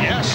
Yes.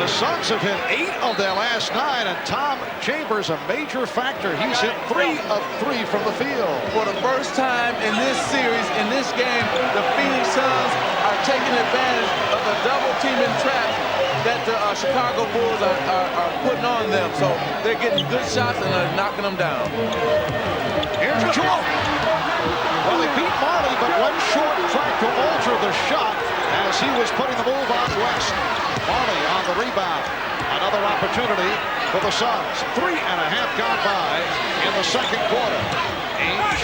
The Suns have hit 8 of their last 9, and Tom Chambers a major factor. He's hit 3 of 3 from the field. For the first time in this series, in this game, the Phoenix Suns are taking advantage of the double teaming trap that the Chicago Bulls are putting on them. So they're getting good shots and they're knocking them down. Here's Jordan. Well, he beat Marley, but one short tried to alter the shot as he was putting the move on West. Marley on the rebound. Another opportunity for the Suns. 3.5 gone by in the second quarter. Ainge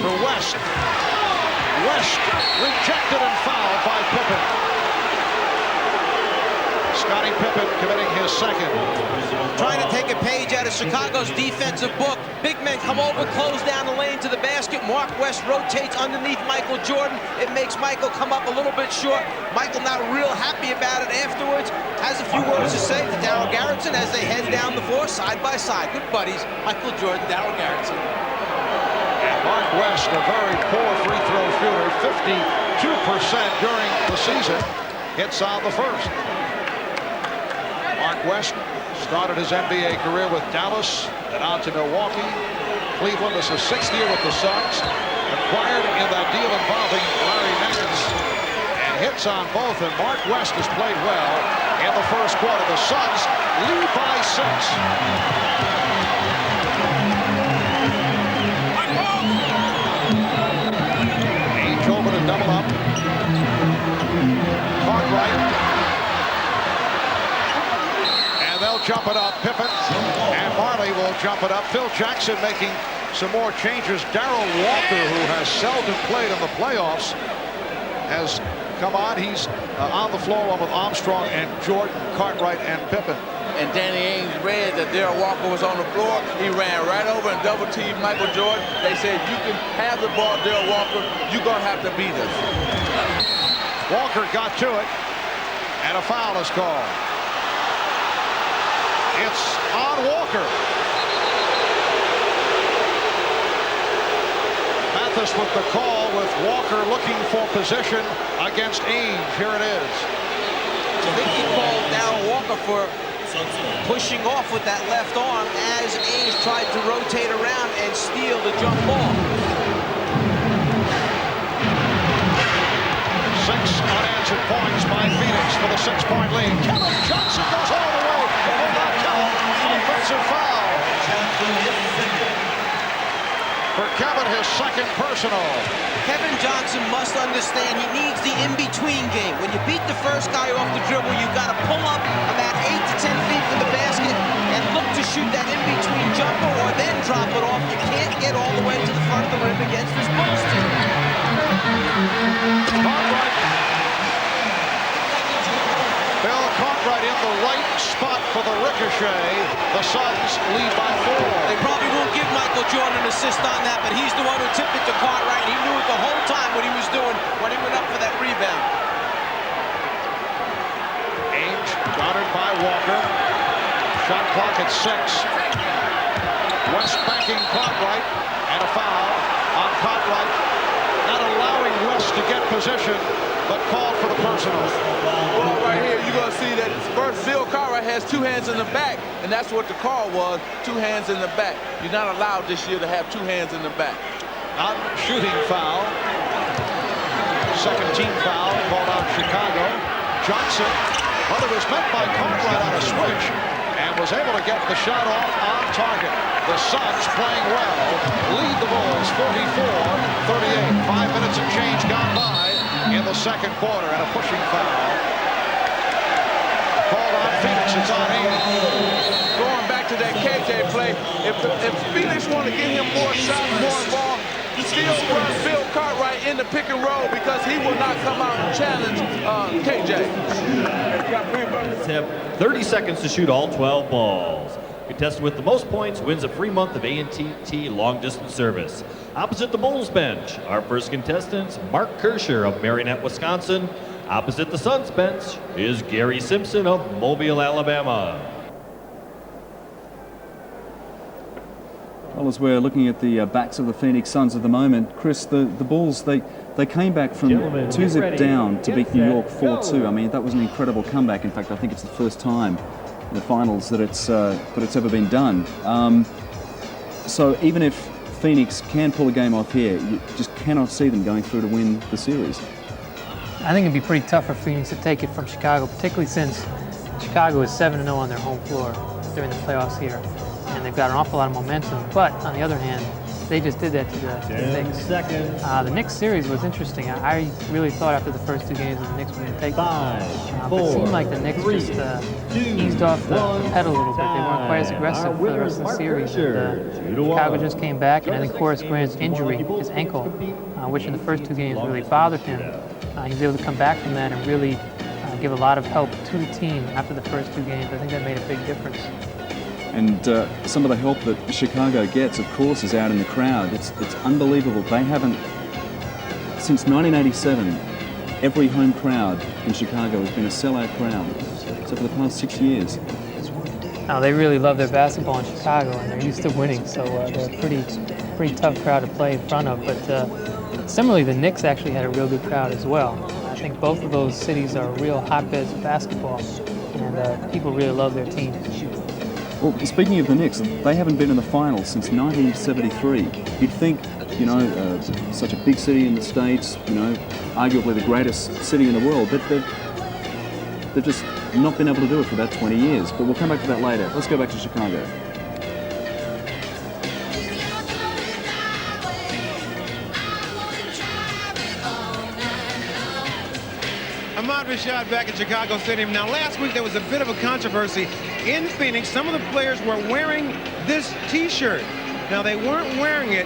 for West. West rejected and fouled by Pippen. Scottie Pippen committing his second. Trying to take a page out of Chicago's defensive book. Big men come over, close down the lane to the basket. Mark West rotates underneath Michael Jordan. It makes Michael come up a little bit short. Michael not real happy about it afterwards. Has a few words to say to Darryl Garretson as they head down the floor side by side. Good buddies, Michael Jordan, Darryl Garretson. And Mark West, a very poor free throw shooter, 52% during the season. Hits on the first. Mark West started his NBA career with Dallas and on to Milwaukee. Cleveland is his 6th year with the Suns. Acquired in that deal involving Larry Nance. And hits on both, and Mark West has played well in the first quarter. The Suns lead by 6. Ainge over to double up. Cartwright. They'll jump it up. Pippen and Marley will jump it up. Phil Jackson making some more changes. Darrell Walker, who has seldom played in the playoffs, has come on. He's on the floor along with Armstrong and Jordan, Cartwright, and Pippen. And Danny Ainge read that Darrell Walker was on the floor. He ran right over and double-teamed Michael Jordan. They said, you can have the ball, Darrell Walker. You're going to have to beat us. Walker got to it, and a foul is called. It's on Walker. Mathis with the call, with Walker looking for position against Ainge. Here it is. I think he called Darryl Walker for pushing off with that left arm as Ainge tried to rotate around and steal the jump ball. 6 unanswered points by Phoenix for the 6-point lead. Kevin Johnson goes all the way. Offensive foul. For Kevin, his second personal. Kevin Johnson must understand he needs the in-between game. When you beat the first guy off the dribble, you've got to pull up about 8 to 10 feet from the basket and look to shoot that in-between jumper or then drop it off. You can't get all the way to the front of the rim against this Bulls team. Cartwright. Bill Cartwright in the right spot for the ricochet. The Suns lead by 4. They probably won't give Michael Jordan an assist on that, but he's the one who tipped it to Cartwright. He knew it the whole time what he was doing when he went up for that rebound. Ainge guarded by Walker. Shot clock at 6. West backing Cartwright, and a foul on Cartwright. Not allowing West to get position, but called for the personal. Well, right here, you're going to see that first Bill Cartwright has 2 hands in the back, and that's what the call was, 2 hands in the back. You're not allowed this year to have 2 hands in the back. Non-shooting foul. Second team foul called out Chicago. Johnson, well, it was met by Cartwright on a switch and was able to get the shot off on target. The Suns playing well, lead the Bulls 44-38. 5 minutes and change gone by in the second quarter, and a pushing foul called on Phoenix. It's on Ainge. Going back to that KJ play, if Phoenix want to get him more shots, more involved, still run Bill Cartwright in the pick and roll because he will not come out and challenge KJ. Have 30 seconds to shoot all 12 balls. Contestant with the most points wins a free month of AT&T long distance service. Opposite the Bulls bench, our first contestant, Mark Kirscher of Marinette, Wisconsin. Opposite the Suns bench is Gary Simpson of Mobile, Alabama. Well, as we're looking at the backs of the Phoenix Suns at the moment, Chris, the Bulls, they They came back from Gentlemen, 2-zip ready. down to Get beat New set, York 4-2. go. I mean, that was an incredible comeback. In fact, I think it's the first time in the finals that it's ever been done. So even if Phoenix can pull a game off here, you just cannot see them going through to win the series. I think it'd be pretty tough for Phoenix to take it from Chicago, particularly since Chicago is 7-0 on their home floor during the playoffs here, and they've got an awful lot of momentum. But on the other hand, they just did that to the 10 Knicks. seconds. The Knicks series was interesting. I really thought after the first two games that the Knicks were going to take it. 5, But it 4, seemed like the Knicks 3, just 2, eased off the 1, pedal a little bit. They weren't quite as time. aggressive Our for the winner rest is of the Mark series. Kirscher, And, 2-1. Chicago just came back, and I think Jonas Horace game Grant's is one more injury, people his ankle, to compete. which in the first two games Long really distance bothered him, shootout. he was able to come back from that and really give a lot of help to the team after the first two games. I think that made a big difference. And some of the help that Chicago gets, of course, is out in the crowd. It's unbelievable. They haven't, since 1987, every home crowd in Chicago has been a sellout crowd. So for the past 6 years. Now, they really love their basketball in Chicago, and they're used to winning, so they're a pretty tough crowd to play in front of. But similarly, the Knicks actually had a real good crowd as well. I think both of those cities are real hotbeds of basketball, and people really love their team. Well, speaking of the Knicks, they haven't been in the finals since 1973. You'd think, you know, such a big city in the States, you know, arguably the greatest city in the world, but they've just not been able to do it for about 20 years. But we'll come back to that later. Let's go back to Chicago. Ahmad Rashad back at Chicago Stadium. Now, last week there was a bit of a controversy in Phoenix. Some of the players were wearing this T-shirt. Now, they weren't wearing it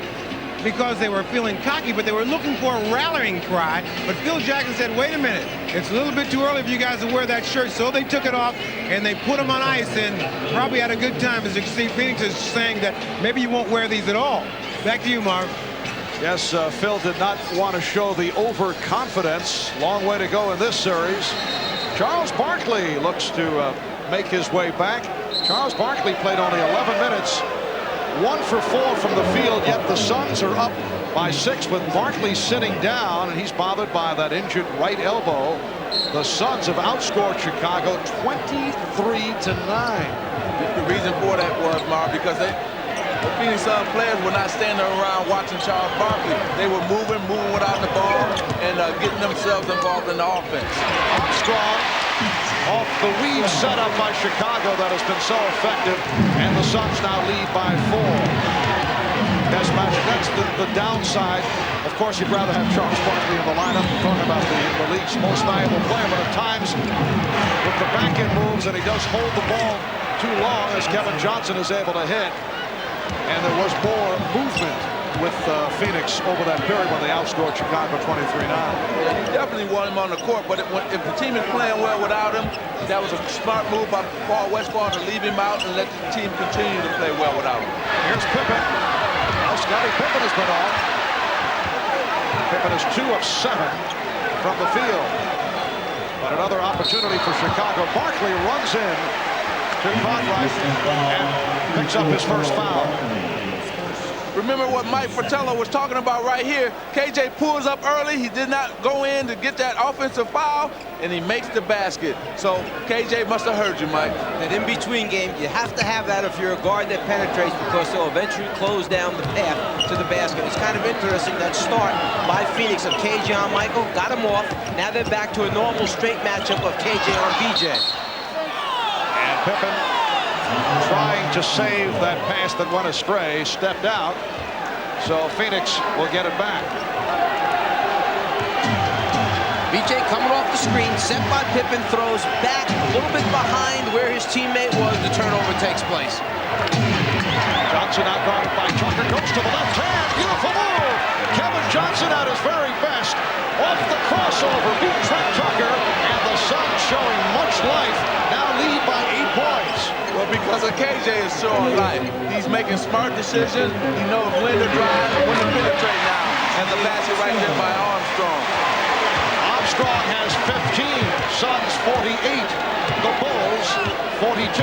because they were feeling cocky, but they were looking for a rallying cry. But Phil Jackson said, wait a minute, it's a little bit too early for you guys to wear that shirt. So they took it off and they put them on ice and probably had a good time. As you can see, Phoenix is saying that maybe you won't wear these at all. Back to you, Marv. Yes, Phil did not want to show the overconfidence. Long way to go in this series. Charles Barkley looks to make his way back. Charles Barkley played only 11 minutes. 1 for 4 from the field, yet the Suns are up by 6 with Barkley sitting down, and he's bothered by that injured right elbow. The Suns have outscored Chicago 23-9. The reason for that was, Marv, because the Phoenix Suns players were not standing around watching Charles Barkley. They were moving without the ball, and getting themselves involved in the offense. Armstrong off the weave set up by Chicago that has been so effective, and the Suns now lead by 4. Yes, Magic, that's the downside. Of course, you'd rather have Charles Barkley in the lineup. We're talking about the league's most valuable player, but at times with the back-end moves, and he does hold the ball too long as Kevin Johnson is able to hit. And there was more movement with Phoenix over that period when they outscored Chicago 23-9. Yeah, you definitely want him on the court, but if the team is playing well without him, that was a smart move by Paul Westphal to leave him out and let the team continue to play well without him. Here's Pippen. Now Scottie Pippen has been off. Pippen is 2 of 7 from the field. But another opportunity for Chicago. Barkley runs in to Cartwright and picks up his first foul. Remember what Mike Fratello was talking about right here. KJ pulls up early. He did not go in to get that offensive foul, and he makes the basket. So KJ must have heard you, Mike. That in-between game, you have to have that if you're a guard that penetrates, because they'll eventually close down the path to the basket. It's kind of interesting, that start by Phoenix of KJ on Michael, got him off. Now they're back to a normal straight matchup of KJ on BJ. And Pippen, trying to save that pass that went astray, stepped out. So Phoenix will get it back. BJ coming off the screen, set by Pippen, throws back a little bit behind where his teammate was. The turnover takes place. Johnson out guarded by Tucker, goes to the left hand, beautiful move. Kevin Johnson at his very best, off the crossover, beat Trent Tucker, and the Suns showing much life, now lead by 8 points. Well, because of KJ is showing life. He's making smart decisions. He knows when to drive and when to penetrate now. And the basket right there by Armstrong. Armstrong has 15, Suns 48, the Bulls 42.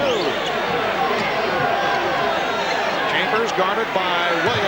Chambers guarded by Williams.